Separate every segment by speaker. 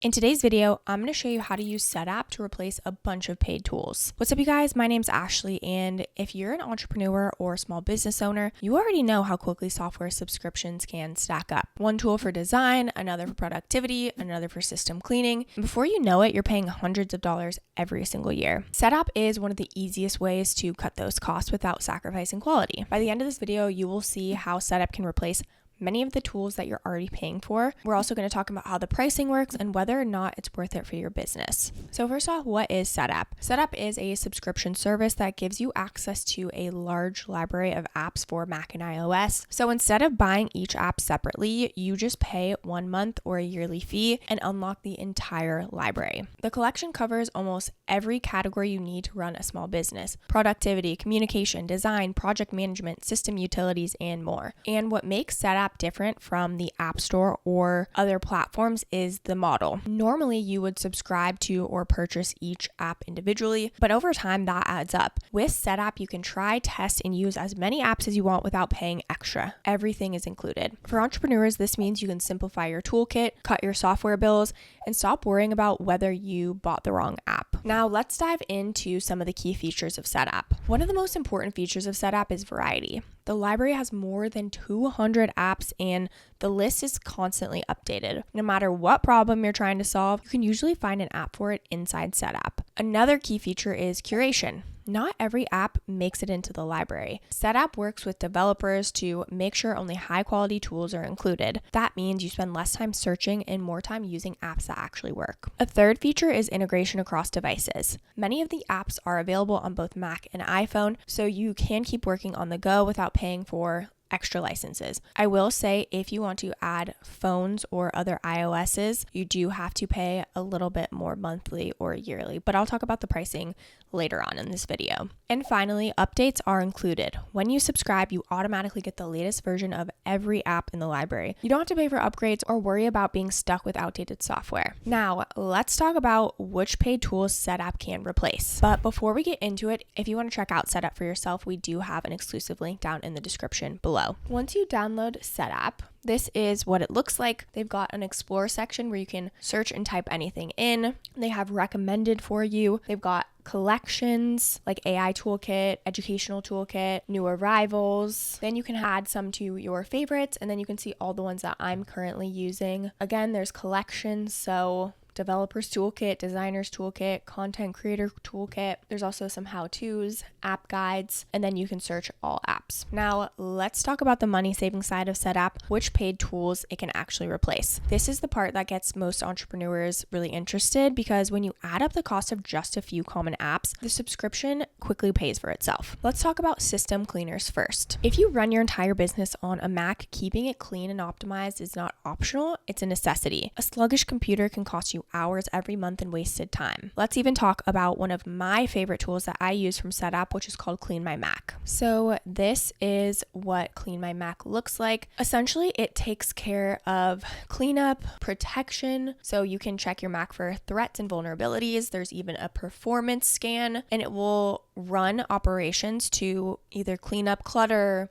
Speaker 1: In today's video, I'm going to show you how to use Setapp to replace a bunch of paid tools. What's up, you guys? My name's Ashley, and if you're an entrepreneur or small business owner, you already know how quickly software subscriptions can stack up. One tool for design, another for productivity, another for system cleaning. And before you know it, you're paying hundreds of dollars every single year. Setapp is one of the easiest ways to cut those costs without sacrificing quality. By the end of this video, you will see how Setapp can replace many of the tools that you're already paying for. We're also going to talk about how the pricing works and whether or not it's worth it for your business. So first off, what is Setapp? Setapp is a subscription service that gives you access to a large library of apps for Mac and iOS. So instead of buying each app separately, you just pay 1 month or a yearly fee and unlock the entire library. The collection covers almost every category you need to run a small business: productivity, communication, design, project management, system utilities, and more. And what makes Setapp different from the App Store or other platforms is the model. Normally, you would subscribe to or purchase each app individually, but over time that adds up. With Setapp, you can try, test, and use as many apps as you want without paying extra. Everything is included. For entrepreneurs, this means you can simplify your toolkit, cut your software bills, and stop worrying about whether you bought the wrong app. Now, let's dive into some of the key features of Setapp. One of the most important features of Setapp is variety. The library has more than 200 apps and the list is constantly updated. No matter what problem you're trying to solve, you can usually find an app for it inside Setapp. Another key feature is curation. Not every app makes it into the library. Setapp works with developers to make sure only high quality tools are included. That means you spend less time searching and more time using apps that actually work. A third feature is integration across devices. Many of the apps are available on both Mac and iPhone, so you can keep working on the go without paying for extra licenses. I will say if you want to add phones or other iOSs, you do have to pay a little bit more monthly or yearly, but I'll talk about the pricing later on in this video. And finally, updates are included. When you subscribe, you automatically get the latest version of every app in the library. You don't have to pay for upgrades or worry about being stuck with outdated software. Now, let's talk about which paid tools Setapp can replace. But before we get into it, if you want to check out Setapp for yourself, we do have an exclusive link down in the description below. Once you download Setapp, this is what it looks like. They've got an explore section where you can search and type anything in. They have recommended for you. They've got collections like AI toolkit, educational toolkit, new arrivals. Then you can add some to your favorites, and then you can see all the ones that I'm currently using. Again, there's collections, so developers toolkit, designers toolkit, content creator toolkit. There's also some how-tos, app guides, and then you can search all apps. Now, let's talk about the money-saving side of Setapp, which paid tools it can actually replace. This is the part that gets most entrepreneurs really interested because when you add up the cost of just a few common apps, the subscription quickly pays for itself. Let's talk about system cleaners first. If you run your entire business on a Mac, keeping it clean and optimized is not optional, it's a necessity. A sluggish computer can cost you hours every month and wasted time. Let's even talk about one of my favorite tools that I use from Setapp, which is called CleanMyMac. So this is what CleanMyMac looks like. Essentially, it takes care of cleanup, protection, so you can check your Mac for threats and vulnerabilities. There's even a performance scan, and it will run operations to either clean up clutter,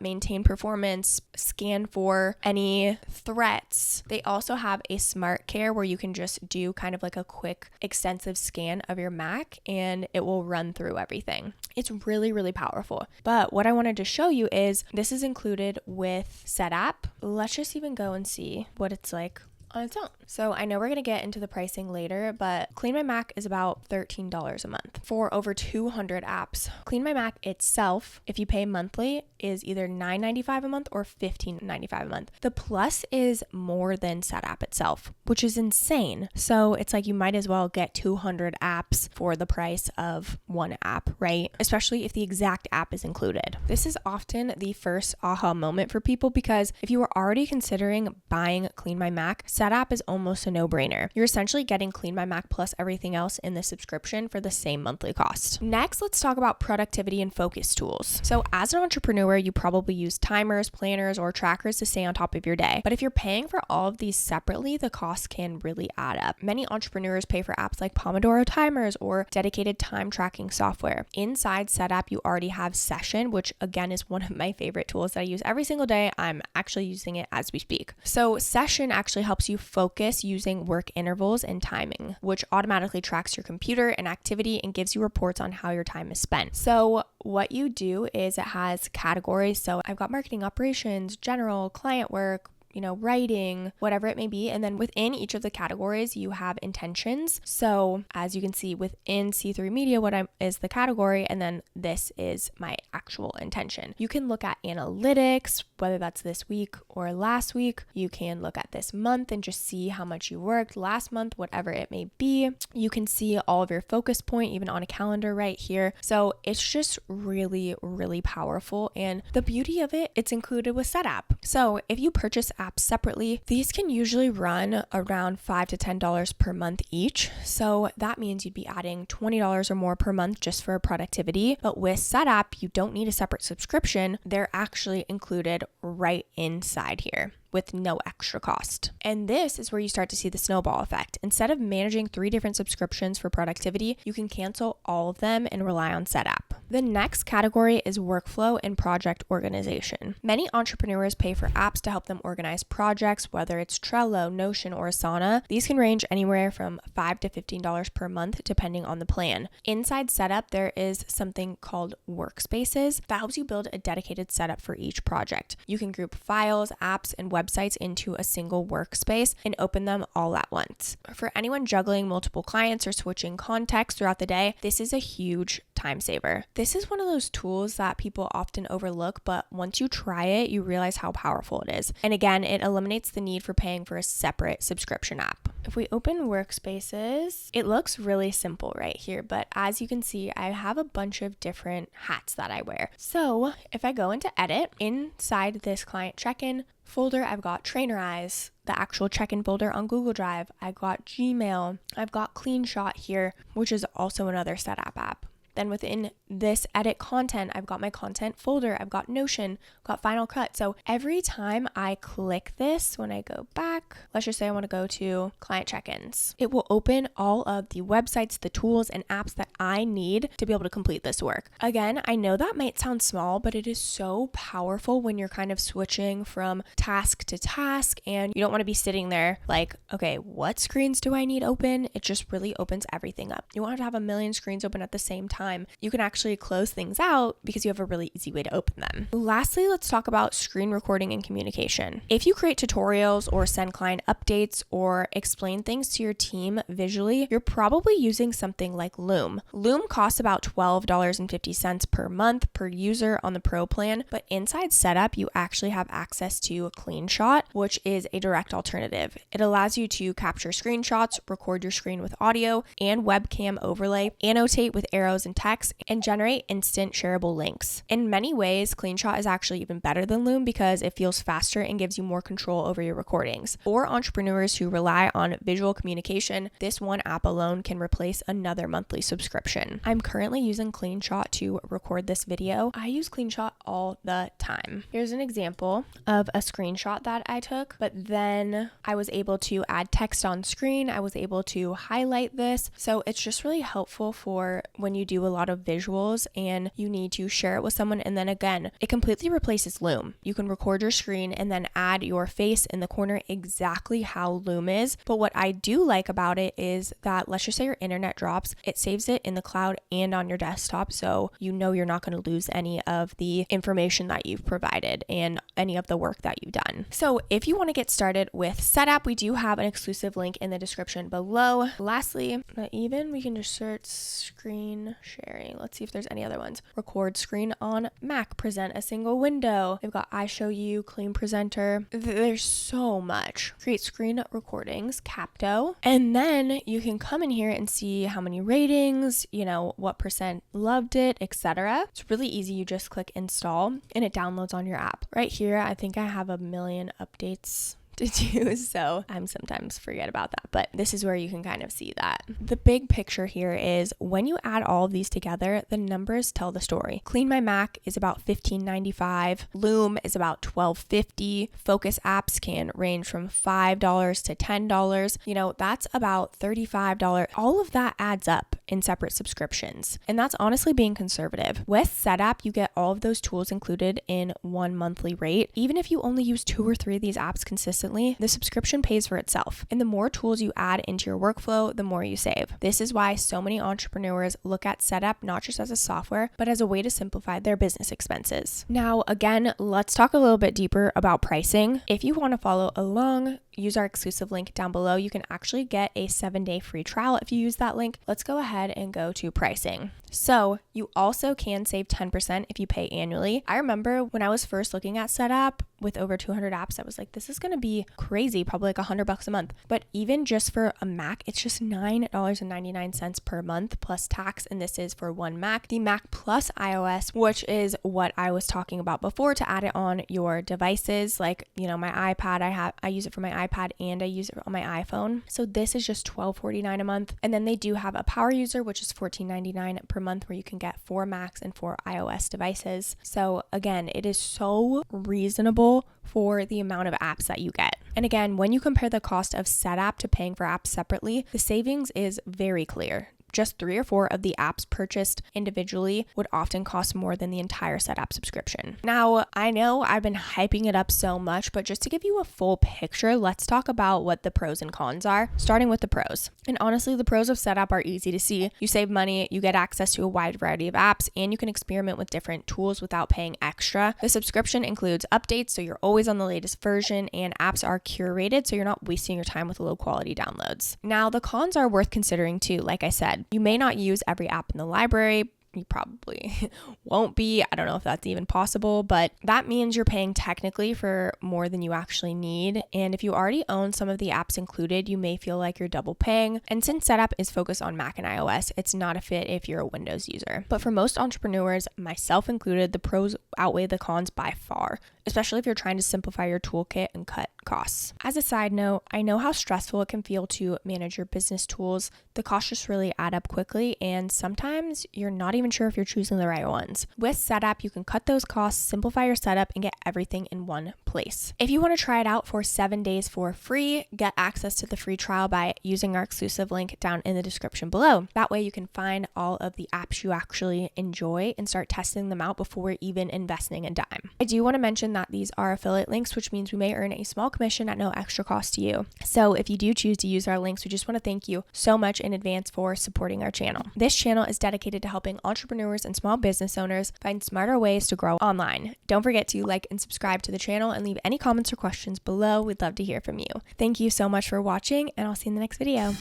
Speaker 1: maintain performance, scan for any threats. They also have a smart care where you can just do kind of like a quick extensive scan of your Mac and it will run through everything. It's really, really powerful. But what I wanted to show you is this is included with Setapp. Let's just even go and see what it's like on its own. So I know we're going to get into the pricing later, but CleanMyMac is about $13 a month for over 200 apps. CleanMyMac itself, if you pay monthly, is either $9.95 a month or $15.95 a month. The plus is more than Setapp itself, which is insane. So it's like you might as well get 200 apps for the price of one app, right? Especially if the exact app is included. This is often the first aha moment for people because if you were already considering buying CleanMyMac, Setapp is almost a no-brainer. You're essentially getting CleanMyMac plus everything else in the subscription for the same monthly cost. Next, let's talk about productivity and focus tools. So as an entrepreneur, entrepreneur, you probably use timers, planners, or trackers to stay on top of your day. But if you're paying for all of these separately, the cost can really add up. Many entrepreneurs pay for apps like Pomodoro timers or dedicated time tracking software. Inside Setapp, you already have Session, which again is one of my favorite tools that I use every single day. I'm actually using it as we speak. So Session actually helps you focus using work intervals and timing, which automatically tracks your computer and activity and gives you reports on how your time is spent. So what you do is it has categories. So I've got marketing operations, general, client work, writing, whatever it may be. And then within each of the categories, you have intentions. So as you can see within C3 Media, is the category, and then this is my actual intention. You can look at analytics, whether that's this week or last week. You can look at this month and just see how much you worked last month, whatever it may be. You can see all of your focus point, even on a calendar right here. So it's just really, really powerful. And the beauty of it, it's included with Setapp. So if you purchase apps separately, these can usually run around $5 to $10 per month each. So that means you'd be adding $20 or more per month just for productivity. But with Setapp, you don't need a separate subscription. They're actually included right inside here with no extra cost. And this is where you start to see the snowball effect. Instead of managing 3 different subscriptions for productivity, you can cancel all of them and rely on Setapp. The next category is workflow and project organization. Many entrepreneurs pay for apps to help them organize projects, whether it's Trello, Notion, or Asana. These can range anywhere from $5 to $15 per month, depending on the plan. Inside Setapp, there is something called Workspaces that helps you build a dedicated setup for each project. You can group files, apps, and websites into a single workspace and open them all at once. For anyone juggling multiple clients or switching contexts throughout the day, this is a huge time saver. This is one of those tools that people often overlook, but once you try it, you realize how powerful it is. And again, it eliminates the need for paying for a separate subscription app. If we open Workspaces, it looks really simple right here, but as you can see, I have a bunch of different hats that I wear. So if I go into edit, inside this client check-in folder, I've got Trainerize, the actual check-in folder on Google Drive. I've got Gmail. I've got CleanShot here, which is also another Setapp app. Then within this edit content, I've got my content folder, I've got Notion, got Final Cut. So every time I click this, when I go back, let's just say I want to go to client check-ins, it will open all of the websites, the tools, and apps that I need to be able to complete this work. Again, I know that might sound small, but it is so powerful when you're kind of switching from task to task and you don't want to be sitting there like, okay, what screens do I need open? It just really opens everything up. You won't have to have a million screens open at the same time. You can actually close things out because you have a really easy way to open them. Lastly, let's talk about screen recording and communication. If you create tutorials or send client updates or explain things to your team visually, you're probably using something like Loom. Loom costs about $12.50 per month per user on the Pro plan, but inside Setapp, you actually have access to CleanShot, which is a direct alternative. It allows you to capture screenshots, record your screen with audio and webcam overlay, annotate with arrows and text, and generate instant shareable links. In many ways, CleanShot is actually even better than Loom because it feels faster and gives you more control over your recordings. For entrepreneurs who rely on visual communication, this one app alone can replace another monthly subscription. I'm currently using CleanShot to record this video. I use CleanShot all the time. Here's an example of a screenshot that I took, but then I was able to add text on screen. I was able to highlight this. So it's just really helpful for when you do a lot of visuals and you need to share it with someone. And then again, it completely replaces Loom. You can record your screen and then add your face in the corner exactly how Loom is. But what I do like about it is that, let's just say your internet drops, it saves it in the cloud and on your desktop. So you know you're not going to lose any of the information that you've provided and any of the work that you've done. So if you want to get started with Setapp, we do have an exclusive link in the description below. Lastly, we can just search screen sharing. Let's see if there's any other ones. Record screen on Mac, present a single window. They've got I Show You, Clean Presenter. There's so much. Create screen recordings, Capto. And then you can come in here and see how many ratings, what percent loved it, etc. It's really easy. You just click install and it downloads on your app. Right here, I think I have a million updates to do. So I'm sometimes forget about that, but this is where you can kind of see that. The big picture here is when you add all of these together, the numbers tell the story. CleanMyMac is about $15.95. Loom is about $12.50. Focus apps can range from $5 to $10. You know, that's about $35. All of that adds up in separate subscriptions. And that's honestly being conservative. With Setapp, you get all of those tools included in one monthly rate. Even if you only use 2 or 3 of these apps consistently, the subscription pays for itself. And the more tools you add into your workflow, the more you save. This is why so many entrepreneurs look at Setapp not just as a software, but as a way to simplify their business expenses. Now, again, let's talk a little bit deeper about pricing. If you want to follow along, use our exclusive link down below. You can actually get a 7-day free trial if you use that link. Let's go ahead and go to pricing. So you also can save 10% if you pay annually. I remember when I was first looking at Setapp with over 200 apps, I was like, this is going to be crazy, probably like $100 a month. But even just for a Mac, it's just $9.99 per month plus tax. And this is for one Mac, the Mac plus iOS, which is what I was talking about before to add it on your devices. Like, you know, my iPad, I use it for my iPad and I use it on my iPhone. So this is just $12.49 a month. And then they do have a power user, which is $14.99 per month, where you can get 4 Macs and 4 iOS devices. So again, it is so reasonable for the amount of apps that you get. And again, when you compare the cost of Setapp to paying for apps separately, the savings is very clear. Just 3 or 4 of the apps purchased individually would often cost more than the entire Setapp subscription. Now, I know I've been hyping it up so much, but just to give you a full picture, let's talk about what the pros and cons are, starting with the pros. And honestly, the pros of Setapp are easy to see. You save money, you get access to a wide variety of apps, and you can experiment with different tools without paying extra. The subscription includes updates, so you're always on the latest version, and apps are curated, so you're not wasting your time with low quality downloads. Now, the cons are worth considering too. Like I said, you may not use every app in the library. You probably won't be. I don't know if that's even possible, but that means you're paying technically for more than you actually need. And if you already own some of the apps included, you may feel like you're double paying. And since Setapp is focused on Mac and iOS, it's not a fit if you're a Windows user. But for most entrepreneurs, myself included, the pros outweigh the cons by far, especially if you're trying to simplify your toolkit and cut costs. As a side note, I know how stressful it can feel to manage your business tools. The costs just really add up quickly, and sometimes you're not even sure if you're choosing the right ones. With Setapp, you can cut those costs, simplify your setup, and get everything in one place. If you want to try it out for 7 days for free, get access to the free trial by using our exclusive link down in the description below. That way you can find all of the apps you actually enjoy and start testing them out before even investing a dime. I do want to mention that these are affiliate links, which means we may earn a small commission at no extra cost to you. So if you do choose to use our links, we just want to thank you so much in advance for supporting our channel. This channel is dedicated to helping entrepreneurs and small business owners find smarter ways to grow online. Don't forget to like and subscribe to the channel and leave any comments or questions below. We'd love to hear from you. Thank you so much for watching, and I'll see you in the next video.